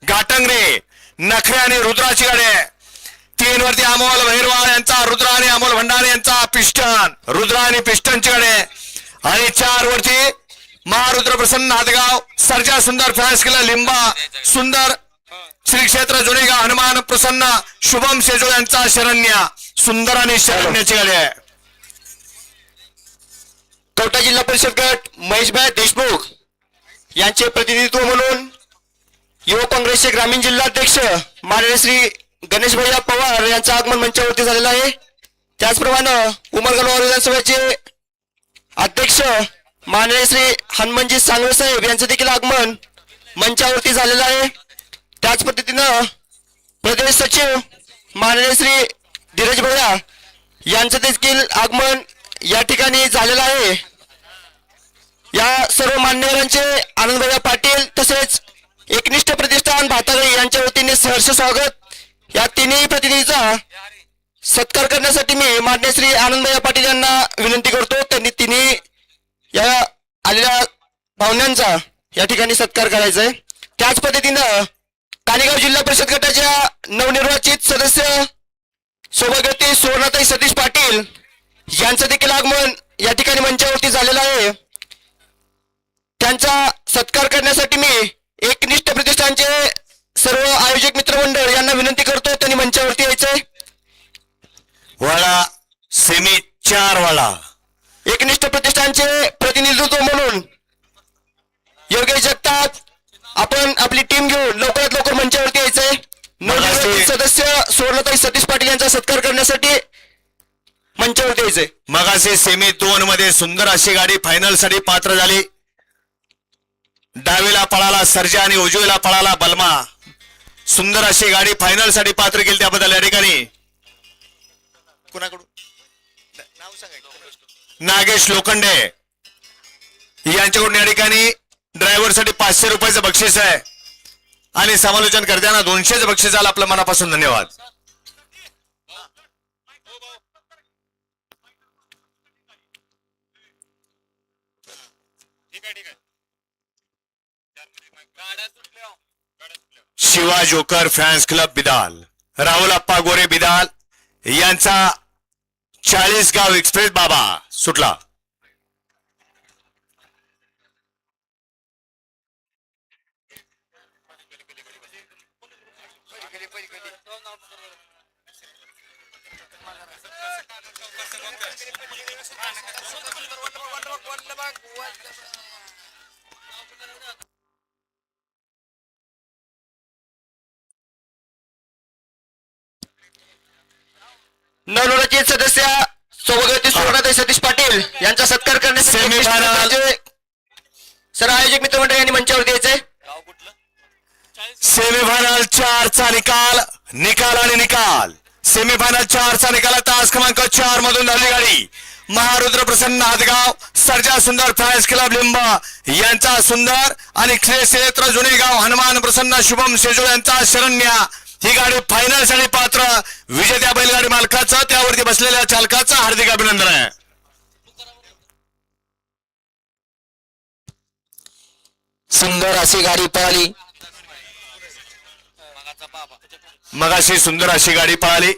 घाटंगरे नखरे आणि रुद्राची गाडी आहे. 3 वरती अमोल भैरवाळ यांचा रुद्र आणि अमोल भंडारे यांचा पिस्टन, रुद्र आणि पिस्टनची गाडी आहे. आणि 4 वरती महारुद्र प्रसन्न नादगाव सर्जा सुंदर फॅन्स केला लिंबा सुंदर श्री क्षेत्र जुनेगाव हनुमान प्रसन्न शुभम शेजो यांचा शरण्या सुंदर आणि शरण्याची गाडी आहे. कवठा जिल्हा परिषद गट महेशभाई देशमुख यांचे प्रतिनिधित्व म्हणून युवक काँग्रेसचे ग्रामीण जिल्हाध्यक्ष माननीय श्री गणेश भैया पवार यांचं आगमन मंचावरती झालेलं आहे. त्याचप्रमाणे उमरगाव विधानसभेचे अध्यक्ष माननीय श्री हनुमानजी सांगवे साहेब यांचं देखील आगमन मंचावरती झालेलं आहे. त्याच पद्धतीनं प्रदेश सचिव माननीय श्री धीरज भैया यांचं देखील आगमन या ठिकाणी झालेलं आहे. या सर्व मान्यवरांचे आनंदभैया पाटील तसेच एकनिष्ठ प्रतिष्ठान भातागळे यांच्या वतीने सहर्ष स्वागत. या तिन्ही प्रतिनिधीचा सत्कार करण्यासाठी मी मान्य श्री आनंदभैया पाटील यांना विनंती करतो. त्यांनी तिन्ही या आलेल्या पाहुण्यांचा या ठिकाणी सत्कार करायचा आहे. त्याच पद्धतीनं कानेगाव जिल्हा परिषद गटाच्या नवनिर्वाचित सदस्य सौभाग्यवती सुवर्णाताई सतीश पाटील यांचं देखील आगमन या ठिकाणी मंचावरती झालेलं आहे. त्यांचा सत्कार करण्यासाठी मी एकनिष्ठ प्रतिष्ठानचे सर्व आयोजक मित्रमंडळ यांना विनंती करतो त्यांनी मंचावरती यायचंय. वाडा सेमी 4 वाडा एकनिष्ठ प्रतिष्ठानचे प्रतिनिधित्व म्हणून योगेश जगताप आपण आपली टीम घेऊन लवकरात लवकर मंचावरती यायचंय. नवनिर्वाचित सदस्य सुवर्णताई सतीश पाटील यांचा सत्कार करण्यासाठी मंचावरती यायचंय. मगाशी सेमी 2 मध्ये सुंदर अशी गाडी फायनल साठी पात्र झाली. डावीला पळाला सर्जा आणि उजवीला पळाला बलमा. सुंदर अशी गाडी फायनल साठी पात्र केली. त्याबद्दल या ठिकाणी कुणाकडून नागेश लोखंडे यांच्याकडून या ठिकाणी ड्रायव्हर साठी 500 रुपयाचं बक्षीस आहे आणि समालोचन करताना 200चं बक्षीस आलं. आपलं मनापासून धन्यवाद. Shiva joker fans club Bidal Rahul Appa Gore Bidal यांचा 40 गाव एक्सप्रेस बाबा सुटला. नवनिर्वाचित सदस्य सौभाग्यवती सुवर्णाताई सतीश पाटील यांचा सत्कार करण्यासाठी सर्व आयोजक मित्रमंडळ यांनी मंचावरती यायचंय. सेमीफायनल 4 चा निकाल आणि निकाल. सेमीफायनल 4 चा निकाल तास क्रमांक 4 मधून झाली गाडी. महारुद्र प्रसन्न नादगाव सर्जा सुंदर फॅन्स क्लब लिंबा यांचा सुंदर आणि श्री क्षेत्र जुनेगाव हनुमान प्रसन्न शुभम शेजो यांचा शरण्या. ही गाडी फायनल साठी पात्र. विजेत्या बैलगाडी मालकाचं त्यावरती बसलेल्या चालकाचं हार्दिक अभिनंदन आहे. सुंदर अशी गाडी पळाली. मगाशी सुंदर अशी गाडी पळाली.